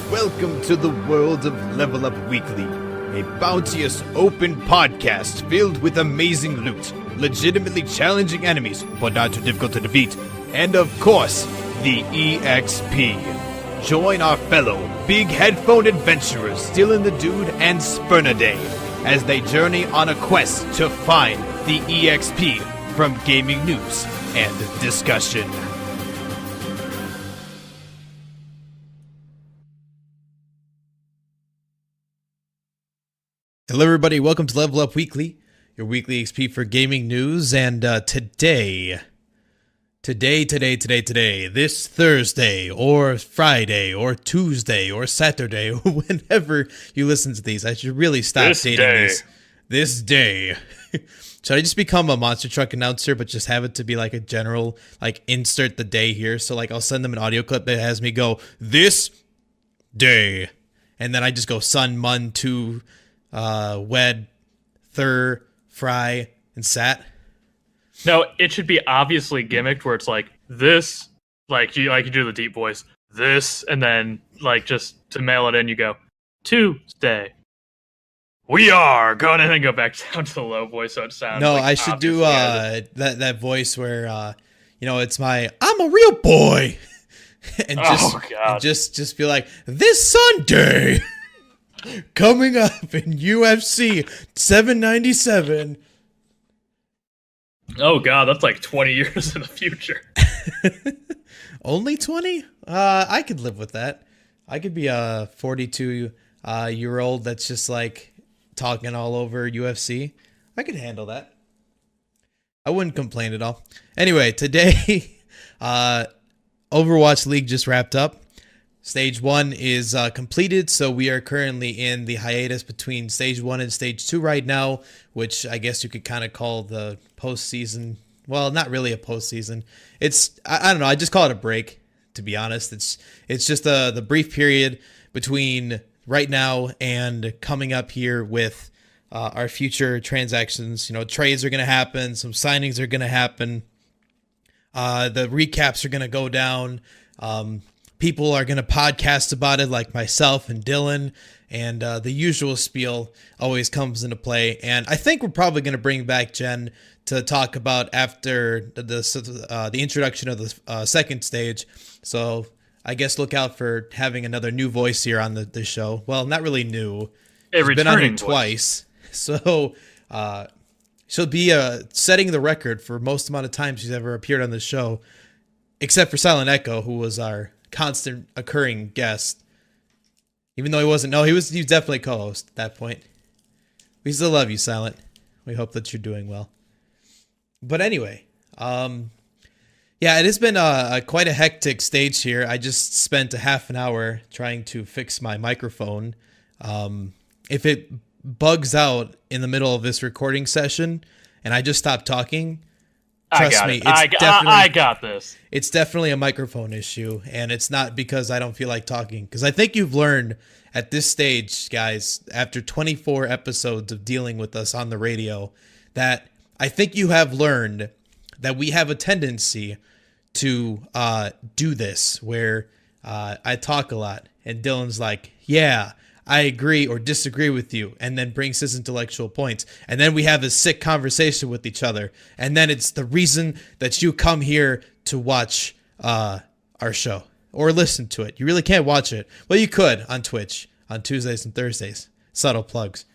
Welcome to the world of Level Up Weekly, a bounteous, open podcast filled with amazing loot, legitimately challenging enemies, but not too difficult to defeat, and of course, the EXP. Join our fellow big headphone adventurers Dylan the Dude and Spurnaday as they journey on a quest to find the EXP from gaming news and discussion. Hello everybody, welcome to Level Up Weekly, your weekly XP for gaming news, and today, this Thursday, or Friday, or Tuesday, or Saturday, whenever you listen to these, I should really stop dating these. This day. Should I just become a monster truck announcer, but just have it to be like a general, like insert the day here, so like I'll send them an audio clip that has me go, this day, and then I just go sun, mun, tu, wed, thur, fry, and sat. No, it should be obviously gimmicked where it's like this, like you do the deep voice, this, and then like just to mail it in, you go Tuesday. We are going, and then go back down to the low voice so it sounds. No, like I should do that voice where it's my I'm a real boy, and just be like this Sunday. Coming up in UFC 797. Oh god, that's like 20 years in the future. Only 20? I could live with that. I could be a 42-year-old that's just like talking all over UFC. I could handle that. I wouldn't complain at all. Anyway, today, Overwatch League just wrapped up. Stage 1 is completed, so we are currently in the hiatus between Stage 1 and Stage 2 right now, which I guess you could kind of call the postseason. Well, not really a postseason. It's, I don't know, I just call it a break, to be honest. It's just the brief period between right now and coming up here with our future transactions. You know, trades are going to happen, some signings are going to happen, the recaps are going to go down, people are going to podcast about it like myself and Dylan, and the usual spiel always comes into play. And I think we're probably going to bring back Jen to talk about after the introduction of the second stage. So I guess look out for having another new voice here on the show. Well, not really new. She's been on here twice. So she'll be setting the record for most amount of times she's ever appeared on the show, except for Silent Echo, who was our constant occurring guest, even though he wasn't. No, he was definitely co-host at that point. We still love you, Silent. We hope that you're doing well. But anyway, yeah, it has been quite a hectic stage here. I just spent a half an hour trying to fix my microphone. If it bugs out in the middle of this recording session and I just stop talking, trust me, I got this. It's definitely a microphone issue, and it's not because I don't feel like talking. Because I think you've learned at this stage, guys, after 24 episodes of dealing with us on the radio, that I think you have learned that we have a tendency to do this, where I talk a lot, and Dylan's like, yeah, I agree or disagree with you, and then brings his intellectual points. And then we have a sick conversation with each other. And then it's the reason that you come here to watch our show or listen to it. You really can't watch it. Well, you could on Twitch on Tuesdays and Thursdays. Subtle plugs.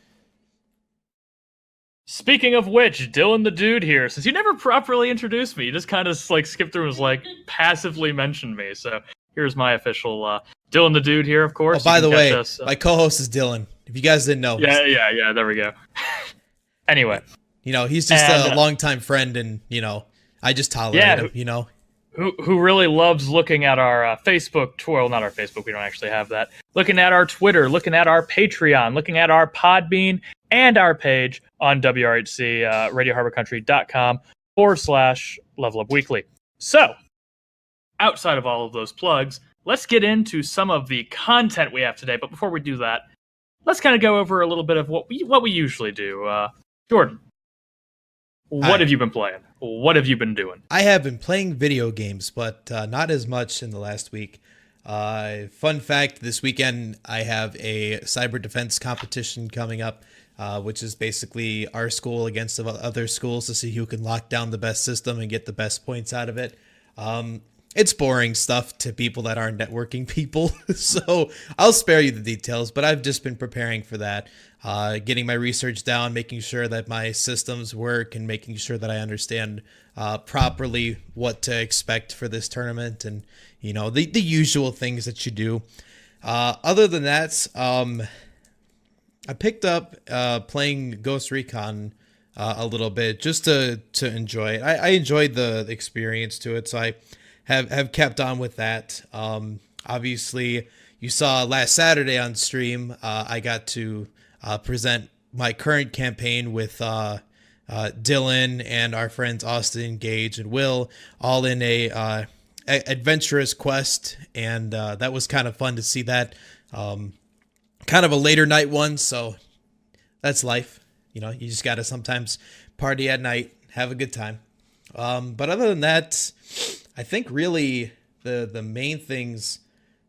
Speaking of which, Dylan the Dude here. Since you never properly introduced me, you just kind of like skipped through and was like passively mentioned me. So here's my official Dylan the Dude here, of course. Oh, by the way, my co-host is Dylan. If you guys didn't know. Yeah, there we go. Anyway. You know, he's just a longtime friend, and, you know, I just tolerate him, you know. Who really loves looking at our Facebook, well, not our Facebook, we don't actually have that. Looking at our Twitter, looking at our Patreon, looking at our Podbean, and our page on WRHC, RadioHarborCountry.com/Level Up Weekly. So, outside of all of those plugs, let's get into some of the content we have today. But before we do that, let's kind of go over a little bit of what we usually do. Jordan, what have you been playing? What have you been doing? I have been playing video games, but not as much in the last week. Fun fact: this weekend I have a cyber defense competition coming up, which is basically our school against the other schools to see who can lock down the best system and get the best points out of it. It's boring stuff to people that aren't networking people, so I'll spare you the details, but I've just been preparing for that, getting my research down, making sure that my systems work, and making sure that I understand properly what to expect for this tournament, and the usual things that you do. Other than that, I picked up playing Ghost Recon a little bit just to enjoy it. I enjoyed the experience to it, so I have kept on with that. Obviously, you saw last Saturday on stream, I got to present my current campaign with Dylan and our friends Austin, Gage, and Will, all in a adventurous quest, and that was kind of fun to see that. Kind of a later night one, so that's life. You just gotta sometimes party at night, have a good time. But other than that, I think really the main things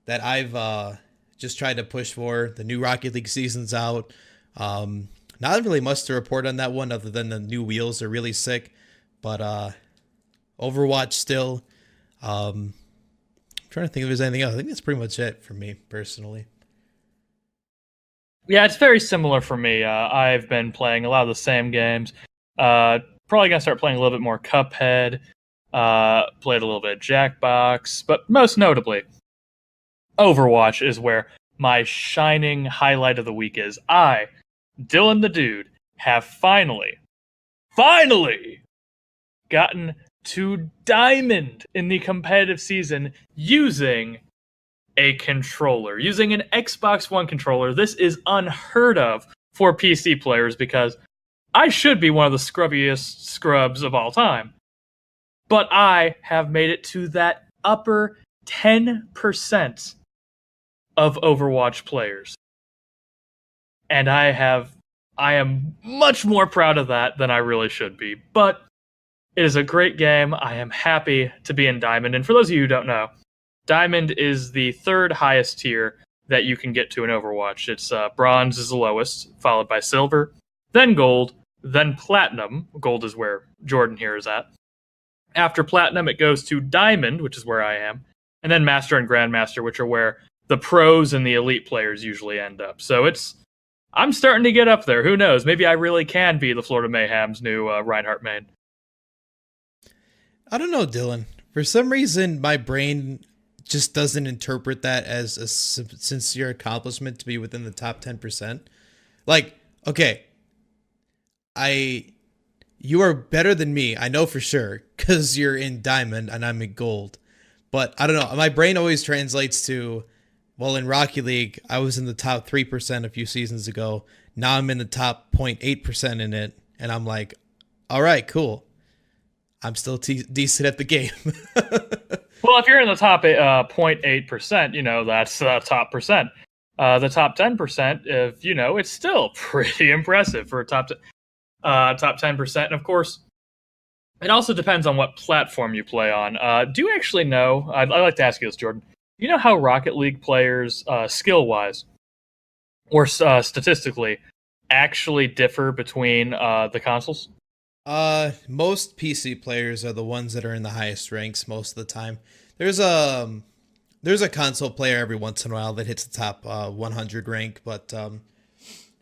that I've just tried to push for, the new Rocket League season's out. Not really much to report on that one other than the new wheels are really sick. But Overwatch still. I'm trying to think if there's anything else. I think that's pretty much it for me personally. Yeah, it's very similar for me. I've been playing a lot of the same games. Probably gonna start playing a little bit more Cuphead. Played a little bit of Jackbox, but most notably, Overwatch is where my shining highlight of the week is. I, Dylan the Dude, have finally gotten to Diamond in the competitive season using a controller, using an Xbox One controller. This is unheard of for PC players because I should be one of the scrubbiest scrubs of all time. But I have made it to that upper 10% of Overwatch players. And I am much more proud of that than I really should be. But it is a great game. I am happy to be in Diamond. And for those of you who don't know, Diamond is the third highest tier that you can get to in Overwatch. It's Bronze is the lowest, followed by Silver, then Gold, then Platinum. Gold is where Jordan here is at. After Platinum, it goes to Diamond, which is where I am, and then Master and Grandmaster, which are where the pros and the elite players usually end up. So I'm starting to get up there. Who knows? Maybe I really can be the Florida Mayhem's new Reinhardt main. I don't know, Dylan. For some reason, my brain just doesn't interpret that as a sincere accomplishment to be within the top 10%. Like, okay, you are better than me, I know for sure, because you're in Diamond and I'm in Gold. But I don't know, my brain always translates to, well, in Rocket League, I was in the top 3% a few seasons ago. Now I'm in the top 0.8% in it, and I'm like, all right, cool. I'm still decent at the game. Well, if you're in the top 0.8%, that's top percent. The top 10%, it's still pretty impressive for a top 10%. And of course, it also depends on what platform you play on. Do you actually know? I'd like to ask you this, Jordan. Do you know how Rocket League players, skill-wise or statistically, actually differ between the consoles? Most PC players are the ones that are in the highest ranks most of the time. There's a console player every once in a while that hits the top 100 rank, but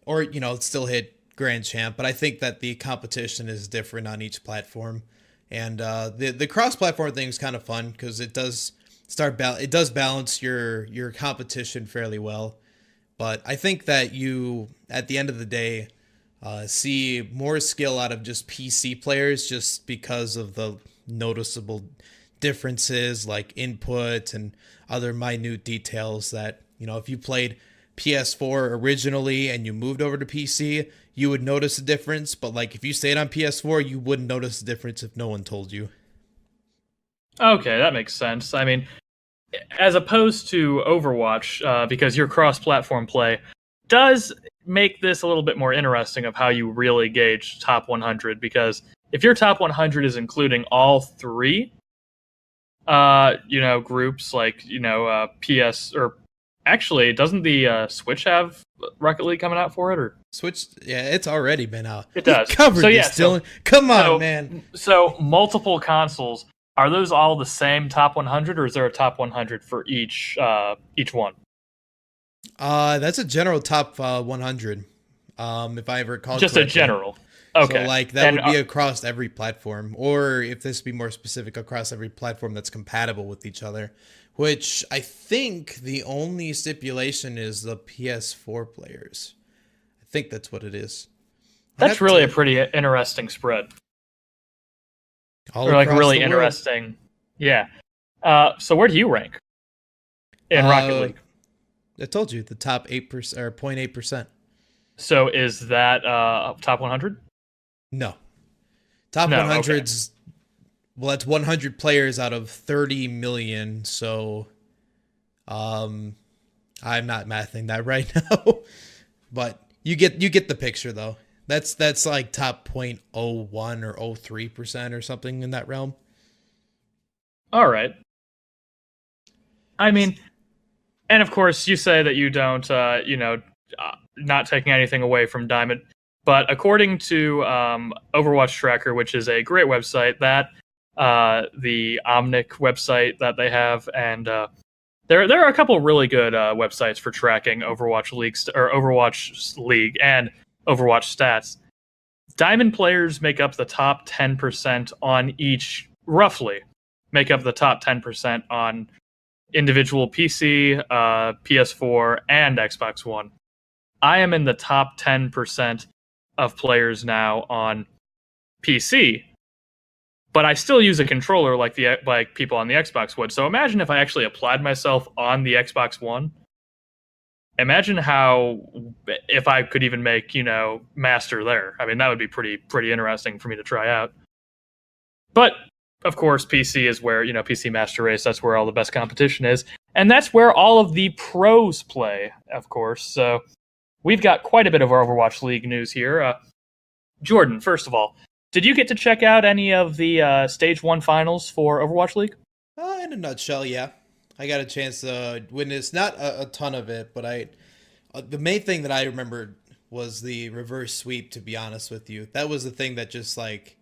or still hit Grand Champ. But I think that the competition is different on each platform, and the cross-platform thing is kind of fun because it does balance your competition fairly well. But I think that you, at the end of the day, see more skill out of just PC players just because of the noticeable differences like input and other minute details that, if you played PS4 originally and you moved over to PC, you would notice a difference. But like if you stayed on PS4, you wouldn't notice the difference if no one told you. Okay, that makes sense. I mean, as opposed to Overwatch, because your cross-platform play does make this a little bit more interesting of how you really gauge top 100, because if your top 100 is including all three groups like PS or actually doesn't the Switch have Rocket League coming out for it or Switch, yeah, it's already been out. it You does? So covered yeah, this, Dylan. Come on, so man. so multiple consoles. Are those all the same top 100, or is there a top 100 for each one? That's a general top 100. If I recall Just a correctly. general. So Okay. like that And would be across every platform, or if this be more specific, across every platform that's compatible with each other. Which I think the only stipulation is the PS4 players. I think that's what it is. I'd that's have really a to pretty interesting spread, all or like across really the world. interesting. Yeah. So where do you rank in Rocket Uh, League? I told you the top 8% or 0.8%. So is that top 100? No, top No. Okay. 100's. Well, that's 100 players out of 30 million. So, um, I'm not mathing that right now, but you get the picture though. That's like top 0.01 or 0.03% or something in that realm. All right. I mean, and of course, you say that you don't, not taking anything away from Diamond, but according to Overwatch Tracker, which is a great website, that the Omnic website that they have, and there are a couple really good websites for tracking Overwatch League and Overwatch stats. Diamond players make up the top 10% on each, roughly, make up the top 10% on individual PC, PS4, and Xbox One. I am in the top 10% of players now on PC, but I still use a controller like people on the Xbox would. So imagine if I actually applied myself on the Xbox One. Imagine how if I could even make master there. I mean, that would be pretty interesting for me to try out. But of course, PC is where PC Master Race. That's where all the best competition is, and that's where all of the pros play. Of course, so we've got quite a bit of Overwatch League news here. Jordan, first of all, did you get to check out any of the Stage 1 finals for Overwatch League? In a nutshell, yeah, I got a chance to witness not a ton of it, but the main thing that I remembered was the reverse sweep. To be honest with you, that was the thing that just like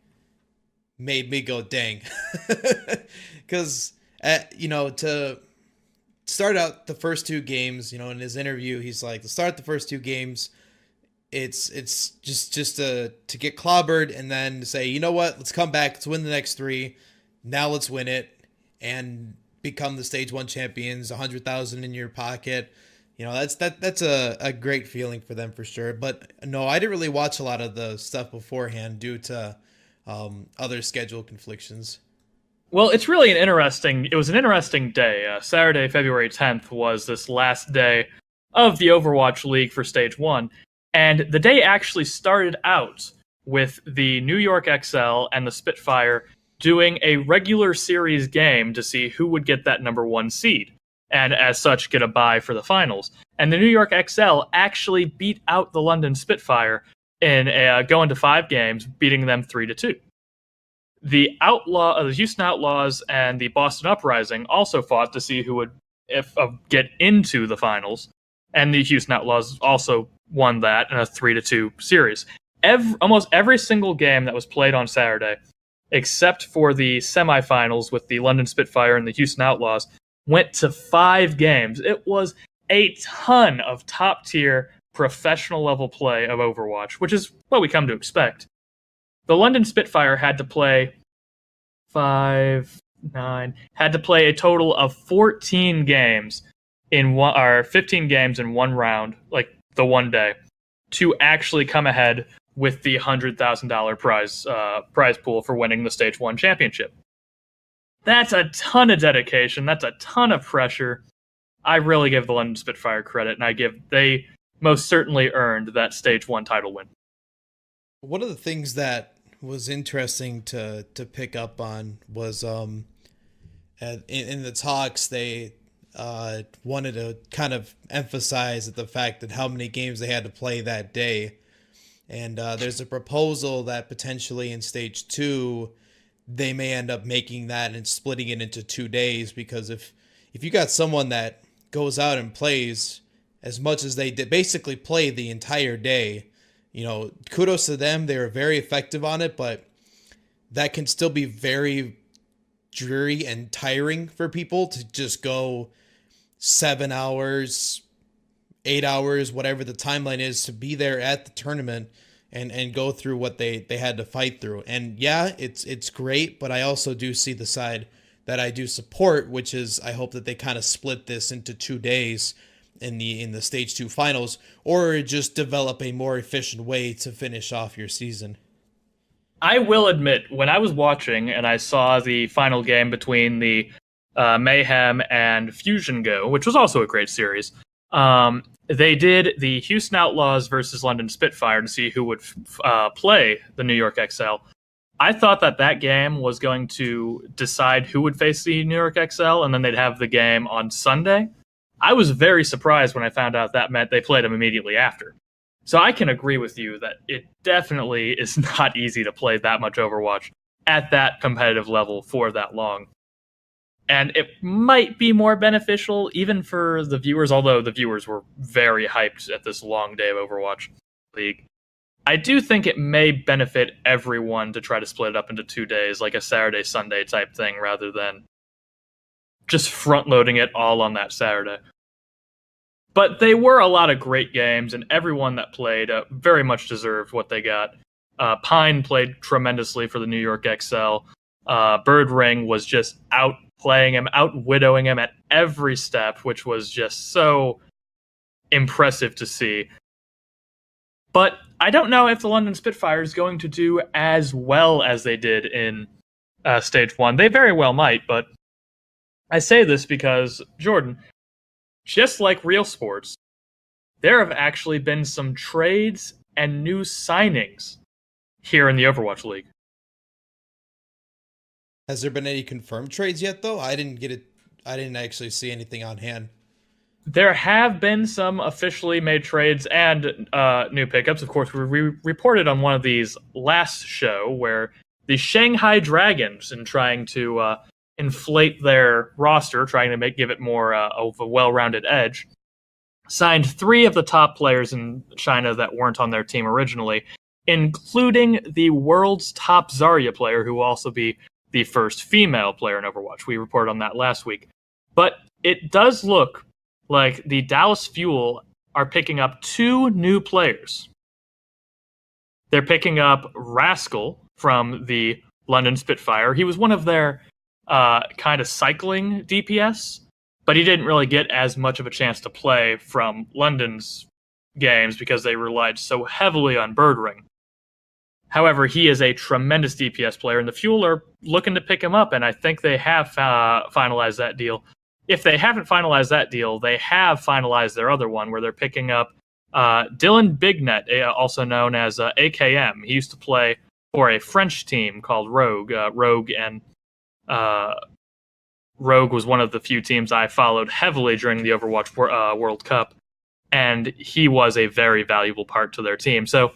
made me go dang, because to start out the first two games, in his interview, he's like, to start the first two games, it's just to get clobbered and then to say, you know what, let's come back, let's win the next three, now let's win it and become the stage 1 champions, 100,000 in your pocket. That's a great feeling for them for sure. But no, I didn't really watch a lot of the stuff beforehand due to other schedule conflictions. Well, it was an interesting day. Saturday, February 10th was this last day of the Overwatch League for Stage 1. And the day actually started out with the New York XL and the Spitfire doing a regular series game to see who would get that number 1 seed, and as such get a bye for the finals. And the New York XL actually beat out the London Spitfire in going to 5 games, beating them 3-2. The Houston Outlaws and the Boston Uprising also fought to see who would get into the finals, and the Houston Outlaws also won that in a 3-2 series. Almost every single game that was played on Saturday, except for the semifinals with the London Spitfire and the Houston Outlaws, went to 5 games. It was a ton of top-tier professional level play of Overwatch, which is what we come to expect. The London Spitfire had to play had to play a total of 14 games in one, or 15 games in one round, like the one day, to actually come ahead with the $100,000 prize pool for winning the Stage 1 championship. That's a ton of dedication. That's a ton of pressure. I really give the London Spitfire credit, and they most certainly earned that Stage 1 title win. One of the things that was interesting to pick up on was in the talks they wanted to kind of emphasize the fact that how many games they had to play that day, and there's a proposal that potentially in stage 2 they may end up making that and splitting it into 2 days, because if you got someone that goes out and plays as much as they did, basically play the entire day, kudos to them. They were very effective on it, but that can still be very dreary and tiring for people to just go 7 hours, 8 hours, whatever the timeline is, to be there at the tournament and go through what they had to fight through. And yeah, it's great, but I also do see the side that I do support, which is I hope that they kind of split this into 2 days in the stage 2 finals, or just develop a more efficient way to finish off your season. I will admit, when I was watching and I saw the final game between the Mayhem and Fusion Go, which was also a great series, they did the Houston Outlaws versus London Spitfire to see who would play the New York XL. I thought that game was going to decide who would face the New York XL, and then they'd have the game on Sunday. I was very surprised when I found out that meant they played them immediately after. So I can agree with you that it definitely is not easy to play that much Overwatch at that competitive level for that long. And it might be more beneficial even for the viewers, although the viewers were very hyped at this long day of Overwatch League. I do think it may benefit everyone to try to split it up into 2 days, like a Saturday, Sunday type thing, rather than just front-loading it all on that Saturday. But they were a lot of great games, and everyone that played very much deserved what they got. Pine played tremendously for the New York XL. Bird Ring was just outplaying him, outwidowing him at every step, which was just so impressive to see. But I don't know if the London Spitfire is going to do as well as they did in Stage 1. They very well might, but I say this because, Jordan, just like real sports, there have actually been some trades and new signings here in the Overwatch League. Has there been any confirmed trades yet, though? I didn't actually see anything on hand. There have been some officially made trades and new pickups. Of course, we reported on one of these last show where the Shanghai Dragons, in trying to inflate their roster, trying to give it more of a well-rounded edge, signed 3 of the top players in China that weren't on their team originally, including the world's top Zarya player, who will also be the first female player in Overwatch. We reported on that last week. But it does look like the Dallas Fuel are picking up 2 new players. They're picking up Rascal from the London Spitfire. He was one of their kind of cycling DPS, but he didn't really get as much of a chance to play from London's games because they relied so heavily on Bird Ring. However, he is a tremendous DPS player, and the Fuel are looking to pick him up, and I think they have finalized that deal. If they haven't finalized that deal, they have finalized their other one, where they're picking up Dylan Bignet, also known as AKM. He used to play for a French team called Rogue. Rogue was one of the few teams I followed heavily during the Overwatch World Cup, and he was a very valuable part to their team. So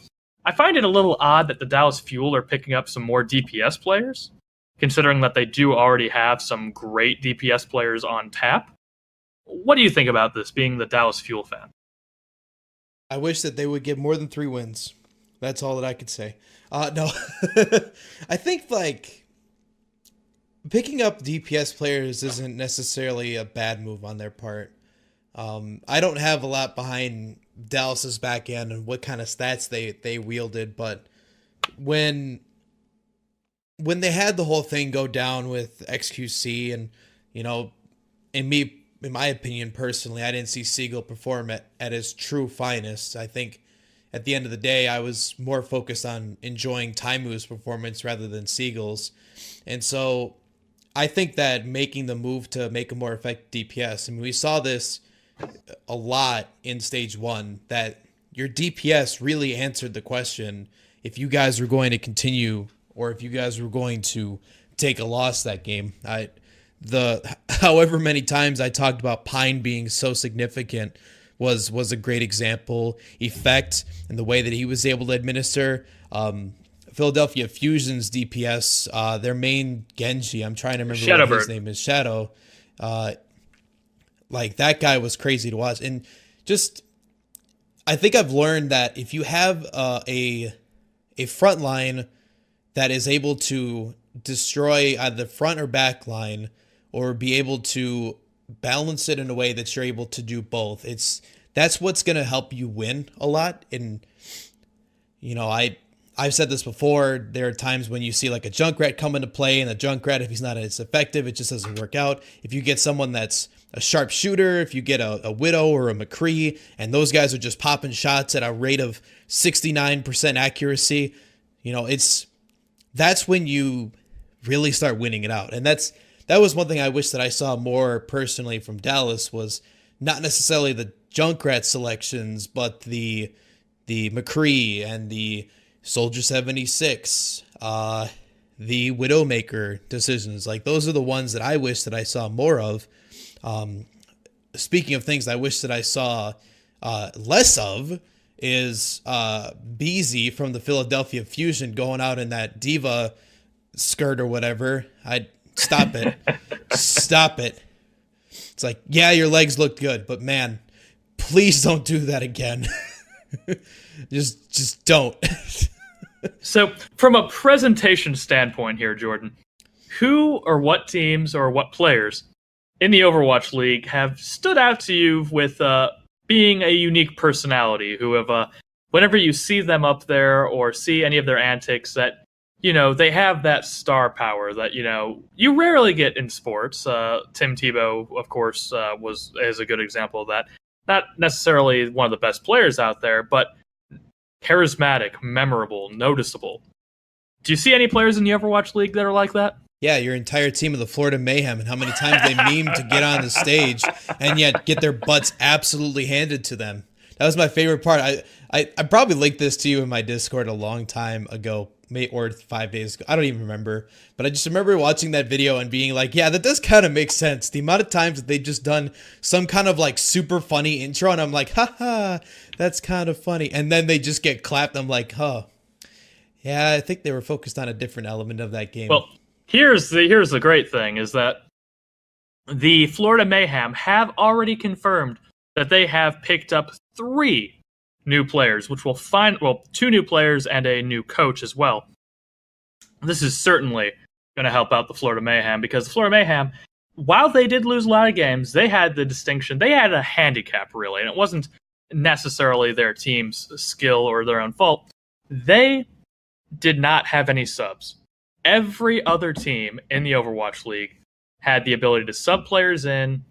I find it a little odd that the Dallas Fuel are picking up some more DPS players, considering that they do already have some great DPS players on tap. What do you think about this, being the Dallas Fuel fan? I wish that they would get more than 3 wins. That's all that I could say. No, I think picking up DPS players isn't necessarily a bad move on their part. I don't have a lot behind Dallas's back end and what kind of stats they wielded, but when they had the whole thing go down with XQC, and in my opinion personally, I didn't see Siegel perform at his true finest. I think at the end of the day, I was more focused on enjoying Taimu's performance rather than Siegel's. And so I think that making the move to make a more effective DPS, I mean, we saw this a lot in Stage 1, that your DPS really answered the question if you guys were going to continue or if you guys were going to take a loss that game. However many times I talked about Pine being so significant was a great example. Effect and the way that he was able to administer Philadelphia Fusion's DPS, their main Genji, I'm trying to remember what his name is, Shadow. Like that guy was crazy to watch. And just, I think I've learned that if you have a front line that is able to destroy either the front or back line, or be able to balance it in a way that you're able to do both, that's what's going to help you win a lot. And I've said this before, there are times when you see like a Junkrat come into play, and the Junkrat, if he's not as effective, it just doesn't work out. If you get someone that's a sharp shooter, if you get a Widow or a McCree, and those guys are just popping shots at a rate of 69% accuracy, that's when you really start winning it out. And that was one thing I wish that I saw more personally from Dallas, was not necessarily the Junkrat selections, but the McCree and the Soldier 76, the Widowmaker decisions. Like, those are the ones that I wish that I saw more of. Speaking of things I wish that I saw less of, is BZ from the Philadelphia Fusion going out in that diva skirt or whatever. I'd stop it. Stop it. It's like, yeah, your legs looked good, but man, please don't do that again. just don't. So, from a presentation standpoint here, Jordan, who or what teams or what players in the Overwatch League have stood out to you with being a unique personality, who have, whenever you see them up there or see any of their antics, that, they have that star power that, you rarely get in sports. Tim Tebow, of course, is a good example of that. Not necessarily one of the best players out there, but charismatic, memorable, noticeable. Do you see any players in the Overwatch League that are like that? Yeah, your entire team of the Florida Mayhem, and how many times they meme to get on the stage and yet get their butts absolutely handed to them. That was my favorite part. I probably linked this to you in my Discord a long time ago, or 5 days ago. I don't even remember. But I just remember watching that video and being like, yeah, that does kind of make sense. The amount of times that they've just done some kind of like super funny intro, and I'm like, haha, that's kind of funny. And then they just get clapped. I'm like, huh. Yeah, I think they were focused on a different element of that game. Well, here's the great thing, is that the Florida Mayhem have already confirmed that they have picked up 3 new players, which will 2 new players and a new coach as well. This is certainly going to help out the Florida Mayhem, because the Florida Mayhem, while they did lose a lot of games, they had the distinction, they had a handicap really, and it wasn't necessarily their team's skill or their own fault. They did not have any subs. Every other team in the Overwatch League had the ability to sub players in,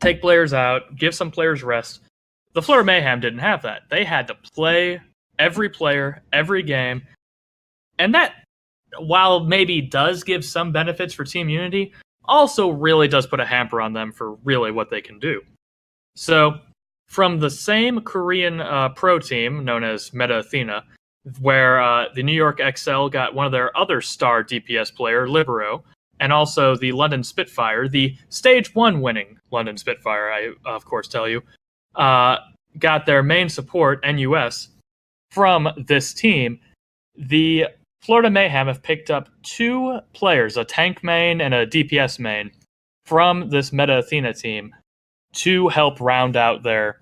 take players out, give some players rest. The Florida Mayhem didn't have that. They had to play every player, every game. And that, while maybe does give some benefits for team unity, also really does put a hamper on them for really what they can do. So, from the same Korean pro team known as Meta Athena, where the New York XL got one of their other star DPS player, Libero, and also the London Spitfire, the Stage 1 winning London Spitfire, I of course tell you, got their main support, NUS, from this team. The Florida Mayhem have picked up 2 players, a tank main and a DPS main, from this Meta Athena team to help round out their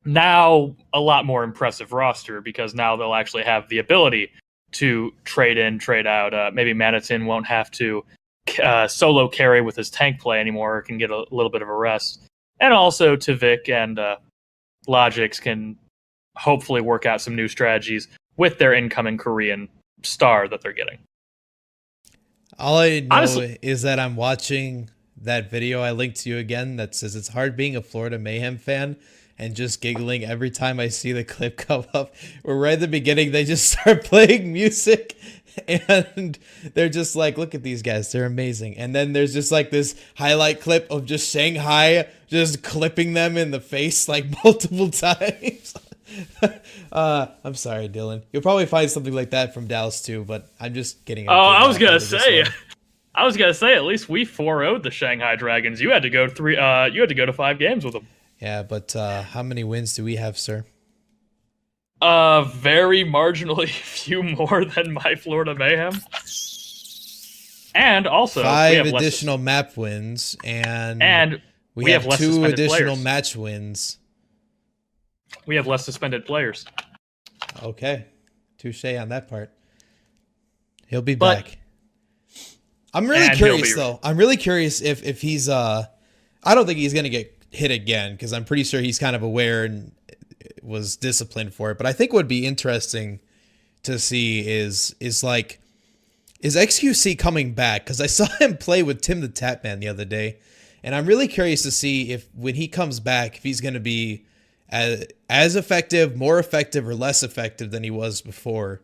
now a lot more impressive roster, because now they'll actually have the ability to trade in, trade out. Maybe Manitin won't have to solo carry with his tank play anymore, can get a little bit of a rest. And also Tavik and Logix can hopefully work out some new strategies with their incoming Korean star that they're getting. All I know is that I'm watching that video I linked to you again that says it's hard being a Florida Mayhem fan, and just giggling every time I see the clip come up, where right at the beginning they just start playing music and they're just like, look at these guys, they're amazing. And then there's just like this highlight clip of just Shanghai just clipping them in the face like multiple times. I'm sorry, Dylan. You'll probably find something like that from Dallas too, but I'm just kidding. I was gonna say, at least we 4-0'd the Shanghai Dragons. You had to go to 5 games with them. Yeah, but how many wins do we have, sir? Very marginally few more than my Florida Mayhem. And also, we Five have additional map wins, and and we have less two suspended additional players. match wins. We have less suspended players. Okay. Touche on that part. He'll be But- back. I'm really curious, though. I'm really curious if he's... I don't think he's going to get hit again, because I'm pretty sure he's kind of aware and was disciplined for it. But I think what would be interesting to see is XQC coming back? Because I saw him play with Tim the Tapman the other day, and I'm really curious to see if when he comes back, if he's going to be as effective, more effective, or less effective than he was before.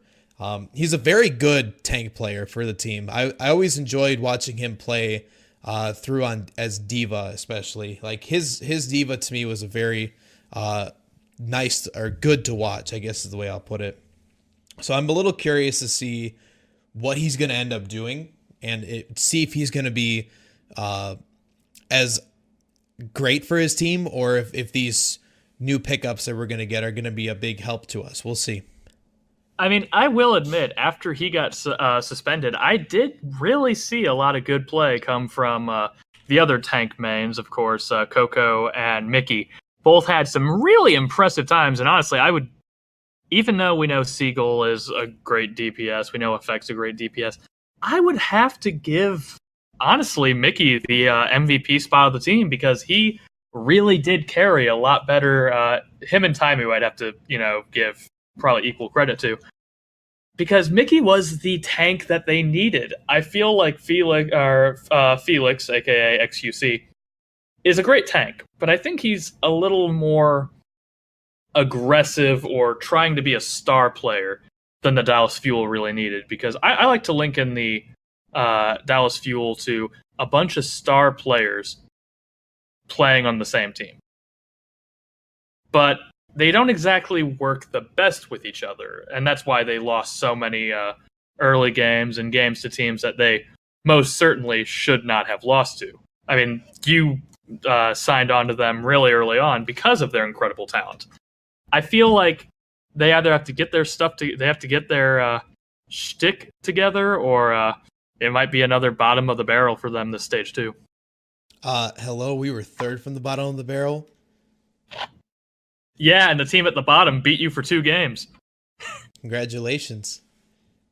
He's a very good tank player for the team. I always enjoyed watching him play through on as Diva, especially. Like his Diva to me was a very nice or good to watch, I guess is the way I'll put it. So I'm a little curious to see what he's going to end up doing and see if he's going to be as great for his team, or if these new pickups that we're going to get are going to be a big help to us. We'll see. I mean, I will admit, after he got suspended, I did really see a lot of good play come from the other tank mains, of course, Coco and Mickey. Both had some really impressive times, and honestly, I would, even though we know Seagull is a great DPS, we know Effect's a great DPS, I would have to give, honestly, Mickey the MVP spot of the team, because he really did carry a lot better. Him and Taimu, I'd have to, give probably equal credit to, because Mickey was the tank that they needed. I feel like Felix, aka XQC, is a great tank, but I think he's a little more aggressive or trying to be a star player than the Dallas Fuel really needed, because I like to link in the Dallas Fuel to a bunch of star players playing on the same team. But they don't exactly work the best with each other, and that's why they lost so many early games and games to teams that they most certainly should not have lost to. I mean, you signed on to them really early on because of their incredible talent. I feel like they either have to get their they have to get their shtick together, or it might be another bottom of the barrel for them this stage 2. Hello, we were third from the bottom of the barrel. Yeah, and the team at the bottom beat you for 2 games. Congratulations.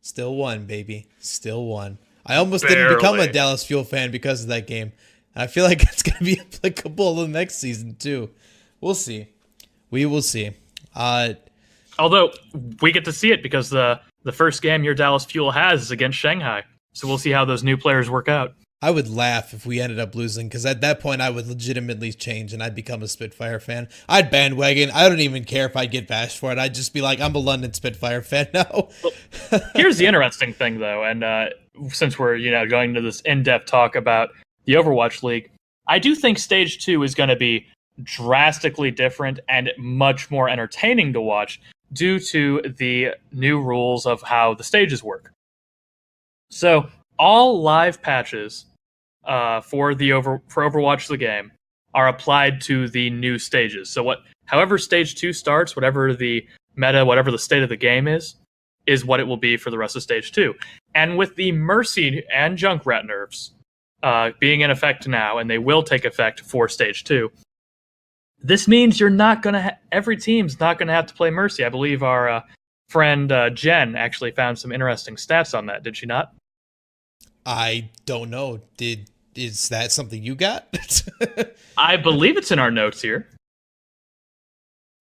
Still won, baby. Still won. I almost Barely. didn't become a Dallas Fuel fan because of that game. And I feel like it's going to be applicable the next season, too. We'll see. We will see. Although, we get to see it because the first game your Dallas Fuel has is against Shanghai. So we'll see how those new players work out. I would laugh if we ended up losing, because at that point I would legitimately change and I'd become a Spitfire fan. I'd bandwagon. I don't even care if I'd get bashed for it. I'd just be like, I'm a London Spitfire fan now. Well, here's the interesting thing, though, and since we're going into this in-depth talk about the Overwatch League, I do think Stage 2 is going to be drastically different and much more entertaining to watch due to the new rules of how the stages work. So all live patches for Overwatch the game are applied to the new stages. So however Stage 2 starts, whatever the meta, whatever the state of the game is what it will be for the rest of Stage 2. And with the Mercy and Junkrat nerfs being in effect now, and they will take effect for Stage 2, this means you're not going to every team's not going to have to play Mercy. I believe our friend Jen actually found some interesting stats on that, did she not? I don't know. Is that something you got? I believe it's in our notes here.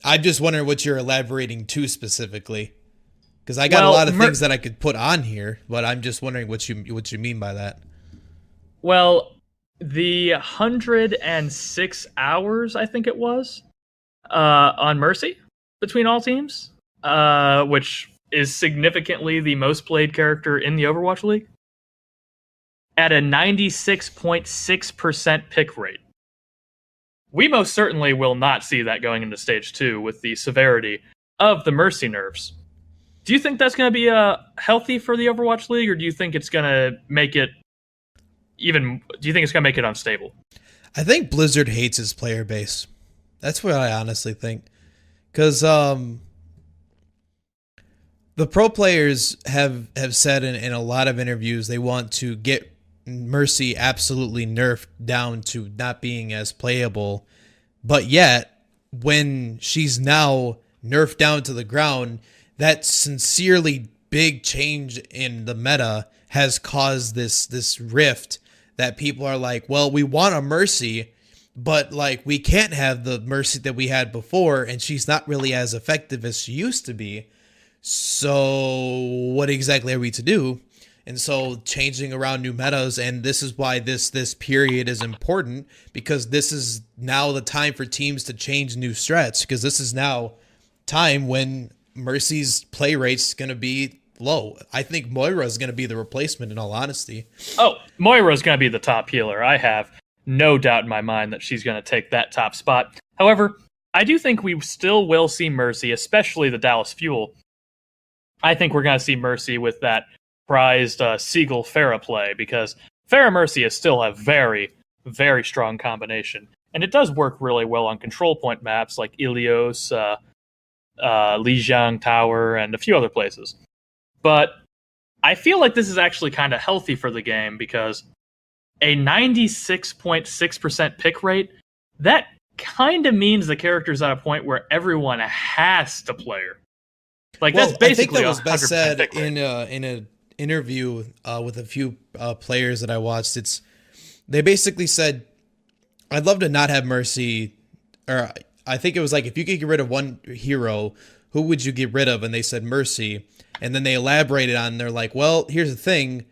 I'm just wondering what you're elaborating to specifically, because I got a lot of things that I could put on here, but I'm just wondering what you mean by that. Well, the 106 hours, I think it was, on Mercy between all teams, which is significantly the most played character in the Overwatch League, at a 96.6% pick rate. We most certainly will not see that going into Stage 2 with the severity of the Mercy nerfs. Do you think that's going to be healthy for the Overwatch League, or do you think it's going to make it unstable? I think Blizzard hates his player base. That's what I honestly think. Because The pro players have said in a lot of interviews they want to get Mercy absolutely nerfed down to not being as playable. But yet, when she's now nerfed down to the ground, that sincerely big change in the meta has caused this rift that people are like, well, we want a Mercy, but like we can't have the Mercy that we had before, and she's not really as effective as she used to be. So what exactly are we to do? And so changing around new metas, and this is why this period is important, because this is now the time for teams to change new strats, because this is now time when Mercy's play rate's going to be low. I think Moira is going to be the replacement, in all honesty. Oh, Moira's going to be the top healer. I have no doubt in my mind that she's going to take that top spot. However, I do think we still will see Mercy, especially the Dallas Fuel. I think we're going to see Mercy with that prized Seagull Pharah play, because Pharah Mercy is still a very, very strong combination. And it does work really well on control point maps like Ilios, Lijiang Tower, and a few other places. But I feel like this is actually kind of healthy for the game, because a 96.6% pick rate, that kind of means the character's at a point where everyone has to play her. Like, well, that's basically I think that was best said in an interview with a few players that I watched. They basically said, I'd love to not have Mercy, or I think it was like, if you could get rid of one hero, who would you get rid of? And they said Mercy. And then they elaborated on, they're like, well, here's the thing,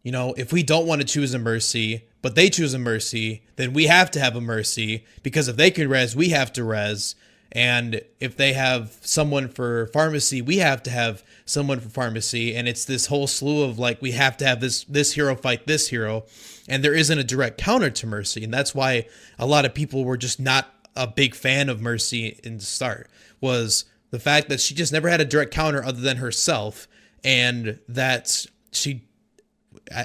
you know, if we don't want to choose a Mercy, but they choose a Mercy, then we have to have a Mercy, because if they can res, we have to res. And if they have someone for pharmacy, we have to have someone for pharmacy. And it's this whole slew of like, we have to have this hero fight this hero. And there isn't a direct counter to Mercy. And that's why a lot of people were just not a big fan of Mercy in the start, was the fact that she just never had a direct counter other than herself. And that she,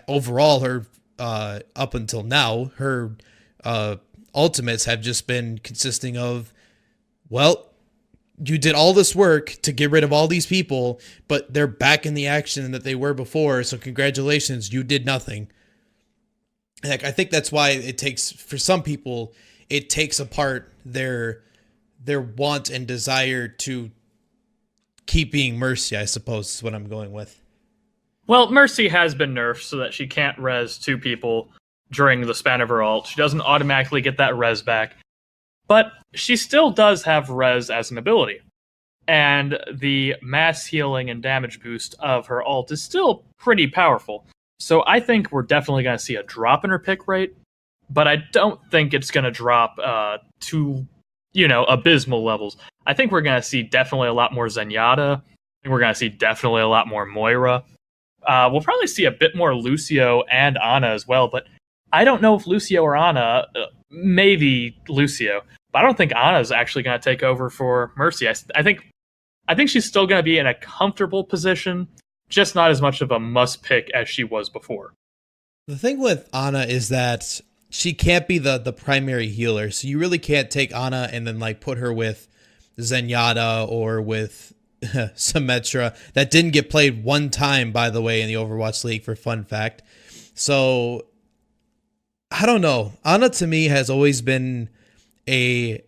overall, her, up until now, her ultimates have just been consisting of, well, you did all this work to get rid of all these people, but they're back in the action that they were before, so congratulations, you did nothing. Like, I think that's why it takes, for some people, it takes apart their want and desire to keep being Mercy, I suppose, is what I'm going with. Well, Mercy has been nerfed so that she can't res two people during the span of her ult. She doesn't automatically get that res back. But she still does have res as an ability. And the mass healing and damage boost of her ult is still pretty powerful. So I think we're definitely going to see a drop in her pick rate. But I don't think it's going to drop to, abysmal levels. I think we're going to see definitely a lot more Zenyatta. I think we're going to see definitely a lot more Moira. We'll probably see a bit more Lucio and Ana as well. But I don't know if Lucio or Ana, maybe Lucio. But I don't think Ana's actually going to take over for Mercy. I think she's still going to be in a comfortable position, just not as much of a must pick as she was before. The thing with Ana is that she can't be the primary healer, so you really can't take Ana and then like put her with Zenyatta or with Symmetra. That didn't get played one time, by the way, in the Overwatch League, for fun fact. So I don't know. Ana to me has always been a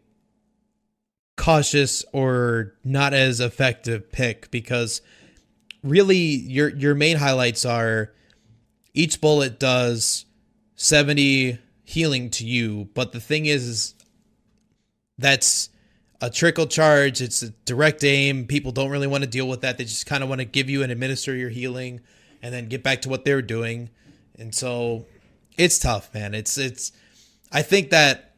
cautious or not as effective pick, because really your main highlights are each bullet does 70 healing to you, but the thing is that's a trickle charge, it's a direct aim. People don't really want to deal with that. They just kind of want to give you and administer your healing and then get back to what they were doing. And so it's tough, man. It's I think that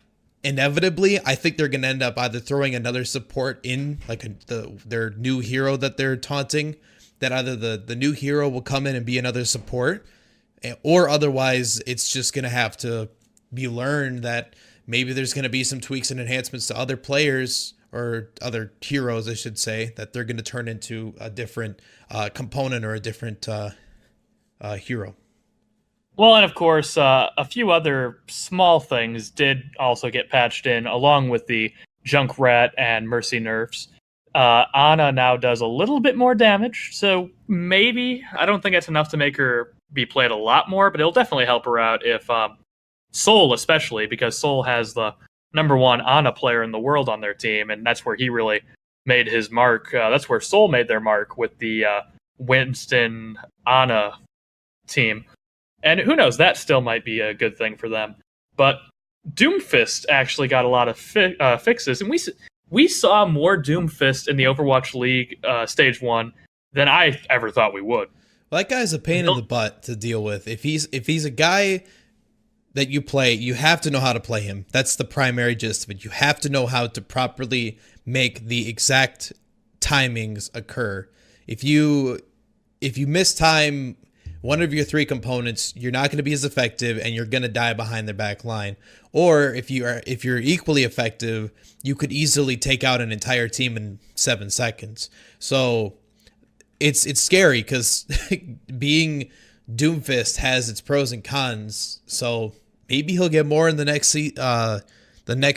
inevitably, I think they're going to end up either throwing another support in, like their new hero that they're taunting, that either the new hero will come in and be another support, or otherwise it's just going to have to be learned that maybe there's going to be some tweaks and enhancements to other players, or other heroes, I should say, that they're going to turn into a different component or a different hero. Well, and of course, a few other small things did also get patched in, along with the Junkrat and Mercy nerfs. Anna now does a little bit more damage, so maybe I don't think it's enough to make her be played a lot more, but it'll definitely help her out if Soul, especially because Soul has the number one Ana player in the world on their team, and that's where he really made his mark. That's where Soul made their mark with the Winston Ana team. And who knows, that still might be a good thing for them. But Doomfist actually got a lot of fixes, and we saw more Doomfist in the Overwatch League Stage 1 than I ever thought we would. Well, that guy's a pain in the butt to deal with. If he's a guy that you play, you have to know how to play him. That's the primary gist of it. You have to know how to properly make the exact timings occur. If you mistime one of your three components, you're not going to be as effective, and you're going to die behind their back line. Or if you're equally effective, you could easily take out an entire team in 7 seconds. So it's scary because being Doomfist has its pros and cons. So maybe he'll get more in the next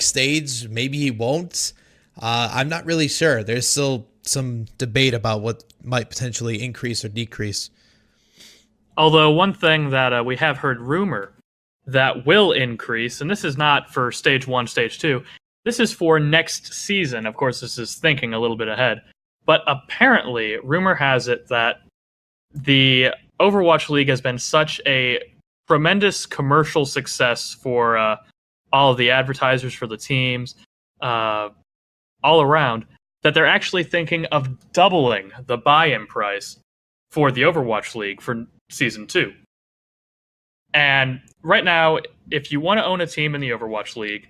stage. Maybe he won't. I'm not really sure. There's still some debate about what might potentially increase or decrease. Although one thing that we have heard rumor that will increase, and this is not for Stage 1, Stage 2, this is for next season. Of course, this is thinking a little bit ahead. But apparently, rumor has it that the Overwatch League has been such a tremendous commercial success for all of the advertisers for the teams, all around, that they're actually thinking of doubling the buy-in price for the Overwatch League for Season 2. And right now, if you want to own a team in the Overwatch League,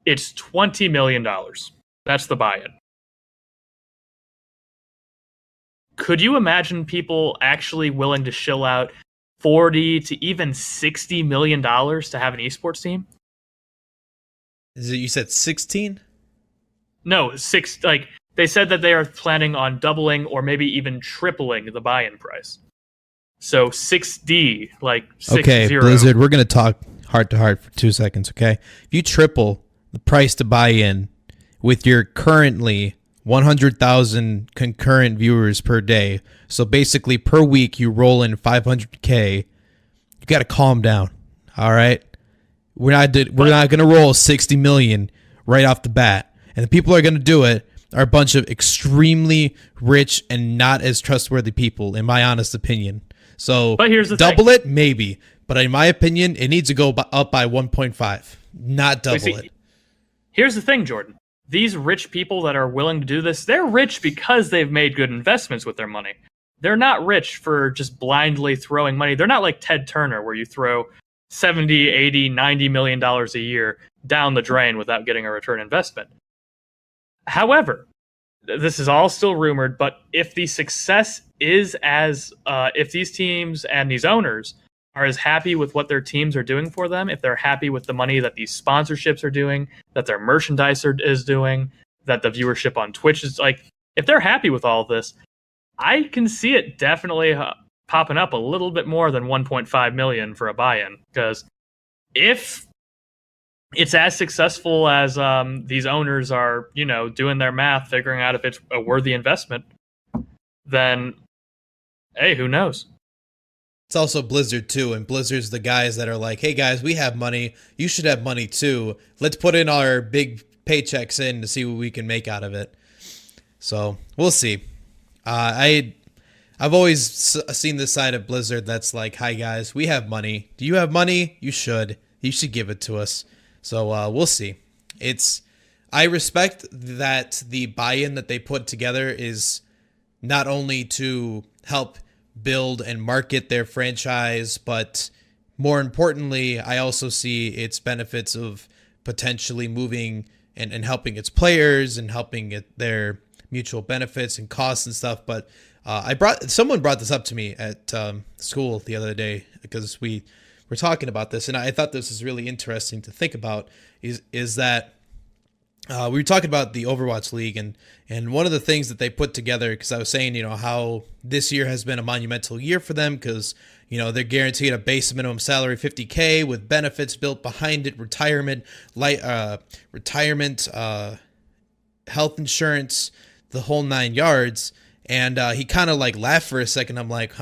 it's $20 million. That's the buy-in. Could you imagine people actually willing to shill out $40 to even $60 million to have an esports team? Is it, you said 16? No, they said that they are planning on doubling or maybe even tripling the buy-in price. So 6D, like 6-0. Okay, Blizzard, we're going to talk heart to heart for 2 seconds, okay? If you triple the price to buy in with your currently 100,000 concurrent viewers per day, so basically per week you roll in 500K, you got to calm down, all right? We're not going to roll 60 million right off the bat. And the people who are going to do it are a bunch of extremely rich and not as trustworthy people, in my honest opinion. So but here's the double thing. it, maybe. But in my opinion, it needs to go up by 1.5, not double it. Here's the thing, Jordan. These rich people that are willing to do this, they're rich because they've made good investments with their money. They're not rich for just blindly throwing money. They're not like Ted Turner, where you throw 70, 80, 90 million dollars a year down the drain without getting a return investment. However, this is all still rumored, but if the success is if these teams and these owners are as happy with what their teams are doing for them, if they're happy with the money that these sponsorships are doing, that their merchandise is doing, that the viewership on Twitch is if they're happy with all of this, I can see it definitely popping up a little bit more than 1.5 million for a buy-in. Because if it's as successful as these owners are, doing their math, figuring out if it's a worthy investment, then, hey, who knows? It's also Blizzard, too, and Blizzard's the guys that are like, hey, guys, we have money. You should have money, too. Let's put in our big paychecks in to see what we can make out of it. So, we'll see. I've always seen this side of Blizzard that's like, hi, guys, we have money. Do you have money? You should. You should give it to us. So, we'll see. I respect that the buy-in that they put together is not only to help build and market their franchise, but more importantly, I also see its benefits of potentially moving and helping its players and helping their mutual benefits and costs and stuff. But someone brought this up to me at school the other day because we were talking about this, and I thought this is really interesting to think about. Is that we were talking about the Overwatch League, and one of the things that they put together, because I was saying, how this year has been a monumental year for them because, they're guaranteed a base minimum salary 50K with benefits built behind it, retirement, health insurance. the whole 9 yards. And he kind of like laughed for a second. I'm like,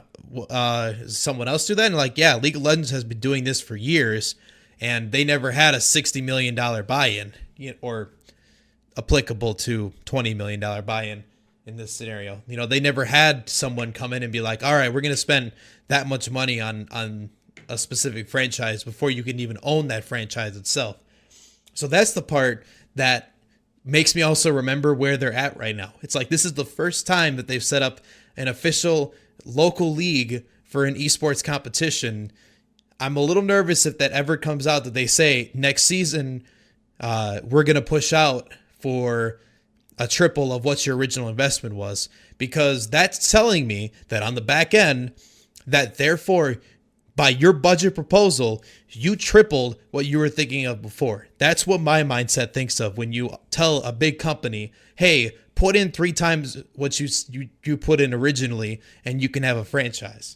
does someone else do that? And like, yeah, League of Legends has been doing this for years, and they never had a $60 million buy-in, or applicable to $20 million buy-in in this scenario. They never had someone come in and be like, all right, we're going to spend that much money on a specific franchise before you can even own that franchise itself. So that's the part that makes me also remember where they're at right now. It's like this is the first time that they've set up an official local league for an esports competition. I'm a little nervous if that ever comes out that they say next season we're going to push out for a triple of what your original investment was, because that's telling me that on the back end, that therefore by your budget proposal, you tripled what you were thinking of before. That's what my mindset thinks of when you tell a big company, hey, put in 3 times what you put in originally, and you can have a franchise.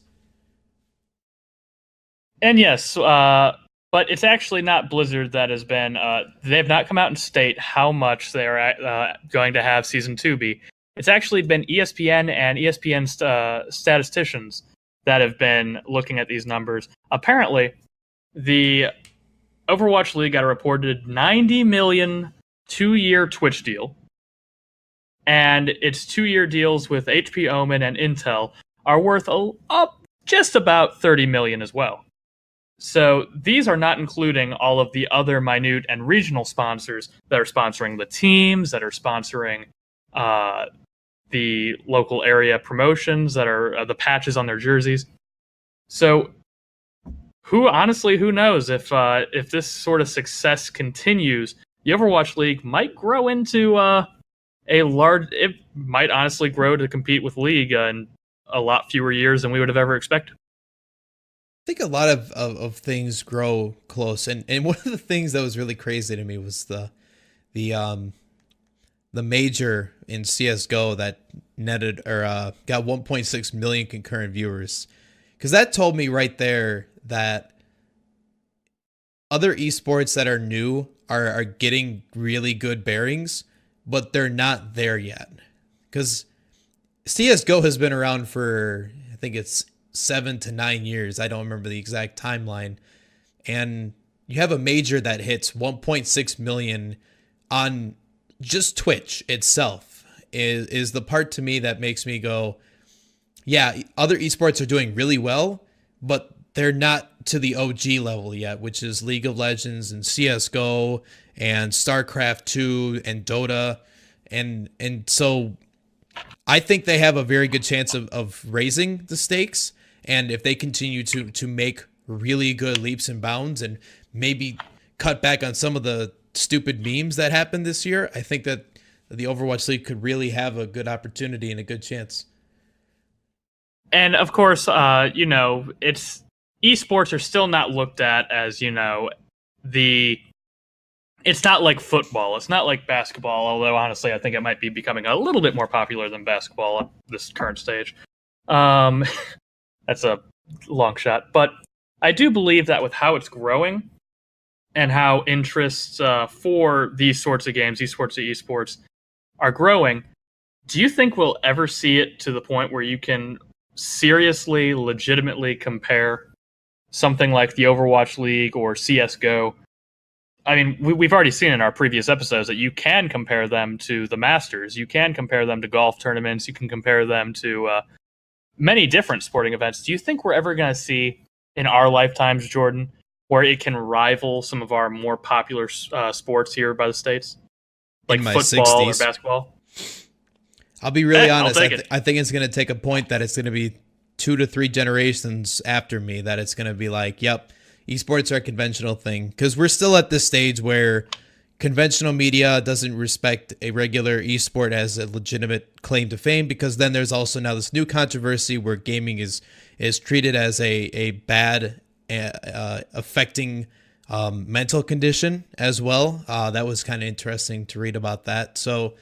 And yes, but it's actually not Blizzard that has been. They have not come out and state how much they're going to have Season 2 be. It's actually been ESPN and ESPN statisticians that have been looking at these numbers. Apparently, the Overwatch League got a reported $90 million 2-year Twitch deal, and its 2-year deals with HP Omen and Intel are worth just about $30 million as well. So these are not including all of the other minute and regional sponsors that are sponsoring the teams, that are sponsoring the local area promotions, that are the patches on their jerseys. So who knows if this sort of success continues, the Overwatch League might grow into it might honestly grow to compete with League in a lot fewer years than we would have ever expected. I think a lot of things grow close, and one of the things that was really crazy to me was the major in CS:GO that netted or got 1.6 million concurrent viewers, because that told me right there that other esports that are new are getting really good bearings, but they're not there yet. Because CS:GO has been around for, I think it's 7 to 9 years. I don't remember the exact timeline. And you have a major that hits 1.6 million on just Twitch itself is the part to me that makes me go, yeah, other esports are doing really well, but they're not to the OG level yet, which is League of Legends and CS:GO and StarCraft 2 and Dota. And so I think they have a very good chance of raising the stakes. And if they continue to make really good leaps and bounds and maybe cut back on some of the stupid memes that happened this year, I think that the Overwatch League could really have a good opportunity and a good chance. And of course, it's esports are still not looked at as, it's not like football. It's not like basketball, although honestly, I think it might be becoming a little bit more popular than basketball at this current stage. That's a long shot. But I do believe that with how it's growing and how interests for these sorts of games, these sorts of esports, are growing, do you think we'll ever see it to the point where you can seriously, legitimately compare something like the Overwatch League or CS:GO? I mean, we've already seen in our previous episodes that you can compare them to the Masters. You can compare them to golf tournaments. You can compare them to many different sporting events. Do you think we're ever going to see in our lifetimes, Jordan, where it can rival some of our more popular sports here by the States? Like football 60s. Or basketball? I'll be really honest. I think it's going to take a point that it's going to be 2 to 3 generations after me that it's going to be like, yep, esports are a conventional thing. Because we're still at this stage where conventional media doesn't respect a regular esport as a legitimate claim to fame, because then there's also now this new controversy where gaming is treated as a bad affecting mental condition as well. That was kind of interesting to read about that. So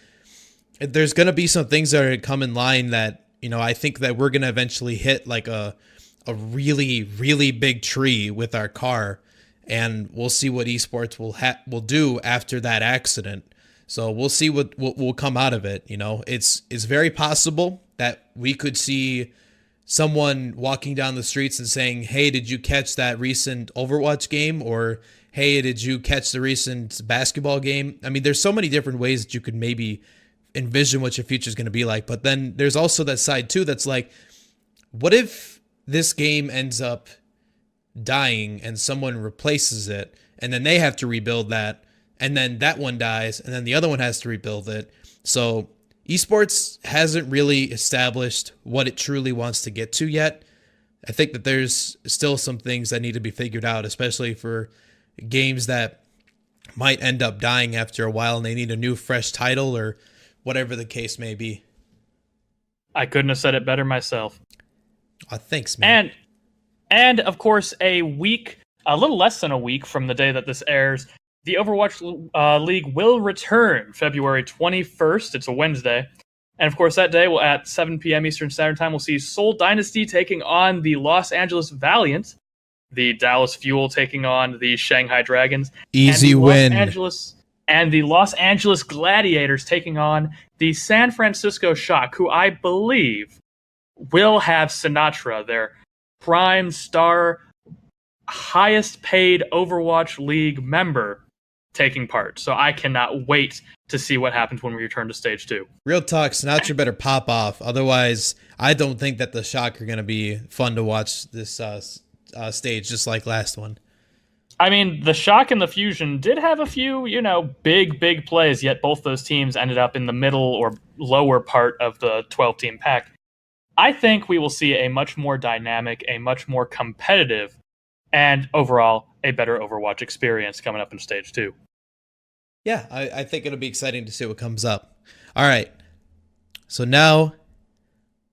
there's going to be some things that are come in line that, I think that we're going to eventually hit like a really, really big tree with our car, and we'll see what esports will do after that accident. So we'll see what will come out of it. You know, it's very possible that we could see someone walking down the streets and saying, "Hey, did you catch that recent Overwatch game?" Or, "Hey, did you catch the recent basketball game?" I mean, there's so many different ways that you could maybe envision what your future is going to be like. But then there's also that side too that's like, what if this game ends up dying and someone replaces it, and then they have to rebuild that, and then that one dies, and then the other one has to rebuild it. So esports hasn't really established what it truly wants to get to yet. I think that there's still some things that need to be figured out, especially for games that might end up dying after a while and they need a new fresh title or whatever the case may be. I couldn't have said it better myself. Thanks, man. And of course, a little less than a week from the day that this airs, the Overwatch League will return February 21st. It's a Wednesday. And of course, that day, at 7 p.m. Eastern Standard Time, we'll see Seoul Dynasty taking on the Los Angeles Valiant, the Dallas Fuel taking on the Shanghai Dragons. Easy win. And the Los Angeles Gladiators taking on the San Francisco Shock, who I believe will have Sinatra, their prime star, highest paid Overwatch League member, taking part. So I cannot wait to see what happens when we return to Stage 2. Real talk, Sinatra better pop off. Otherwise, I don't think that the Shock are going to be fun to watch this stage, just like last one. I mean, the Shock and the Fusion did have a few, big plays, yet both those teams ended up in the middle or lower part of the 12-team pack. I think we will see a much more dynamic, a much more competitive, and overall, a better Overwatch experience coming up in Stage 2. Yeah, I think it'll be exciting to see what comes up. All right. So now,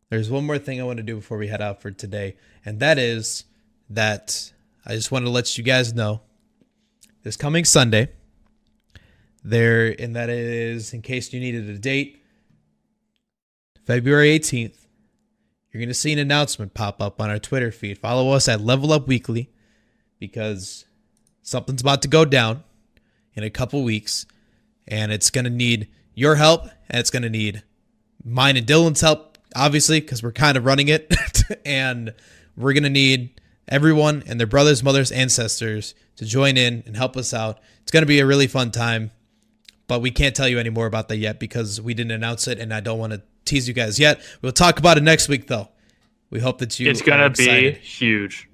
there's one more thing I want to do before we head out for today, and that is that I just want to let you guys know this coming Sunday, and that is, in case you needed a date, February 18th, you're going to see an announcement pop up on our Twitter feed. Follow us at Level Up Weekly, because something's about to go down in a couple weeks, and it's going to need your help, and it's going to need mine and Dylan's help, obviously, because we're kind of running it, and we're going to need everyone and their brothers, mothers, ancestors to join in and help us out. It's going to be a really fun time, but we can't tell you any more about that yet because we didn't announce it, and I don't want to tease you guys yet. We'll talk about it next week, though. We hope that you. It's going to be huge.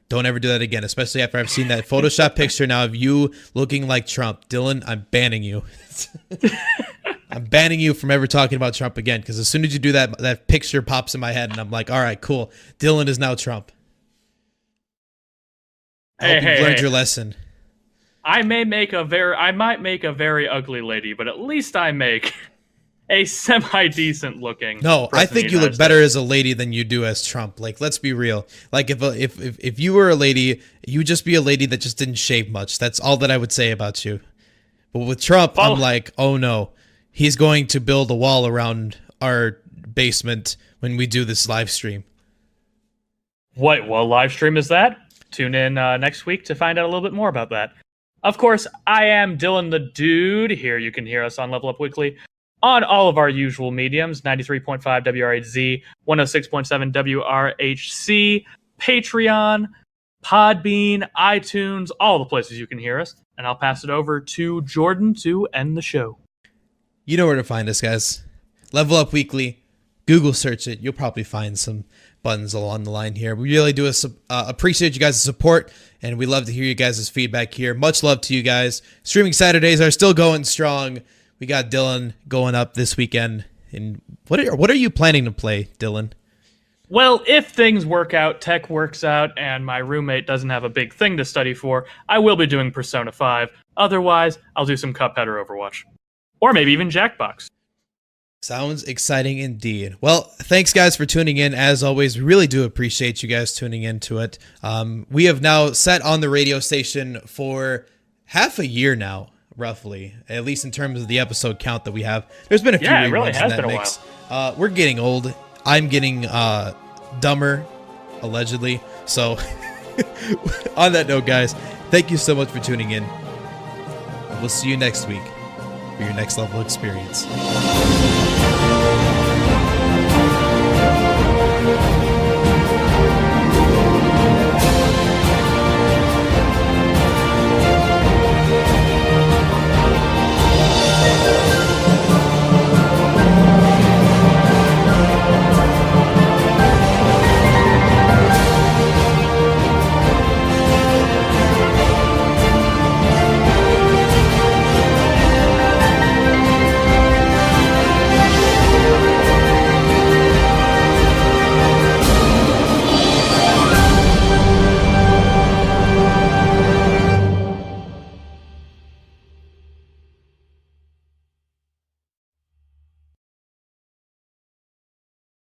Don't ever do that again, especially after I've seen that Photoshop picture now of you looking like Trump. Dylan, I'm banning you. I'm banning you from ever talking about Trump again, because as soon as you do that, that picture pops in my head, and I'm like, all right, cool. Dylan is now Trump. I hope you've learned your lesson. I might make a very ugly lady, but at least I make a semi-decent looking. No, I think you look better as a lady than you do as Trump. Like, let's be real. Like, if you were a lady, you would just be a lady that just didn't shave much. That's all that I would say about you. But with Trump, I'm like, oh no, he's going to build a wall around our basement when we do this live stream. What live stream is that? Tune in next week to find out a little bit more about that. Of course, I am Dylan the Dude. Here you can hear us on Level Up Weekly on all of our usual mediums, 93.5 WRHZ, 106.7 WRHC, Patreon, Podbean, iTunes, all the places you can hear us. And I'll pass it over to Jordan to end the show. You know where to find us, guys. Level Up Weekly. Google search it. You'll probably find some buttons along the line here. We really do appreciate you guys' support, and we love to hear you guys' feedback here. Much love to you guys. Streaming Saturdays are still going strong. We got Dylan going up this weekend. And what are you planning to play, Dylan? Well, if things work out, tech works out, and my roommate doesn't have a big thing to study for, I will be doing Persona 5. Otherwise, I'll do some Cuphead or Overwatch. Or maybe even Jackbox. Sounds exciting indeed. Well, thanks guys for tuning in. As always, we really do appreciate you guys tuning into it. We have now sat on the radio station for half a year now, roughly, at least in terms of the episode count that we have. There's been a few reruns really in that mix. We're getting old. I'm getting dumber, allegedly. So, on that note, guys, thank you so much for tuning in. We'll see you next week. for your next level experience.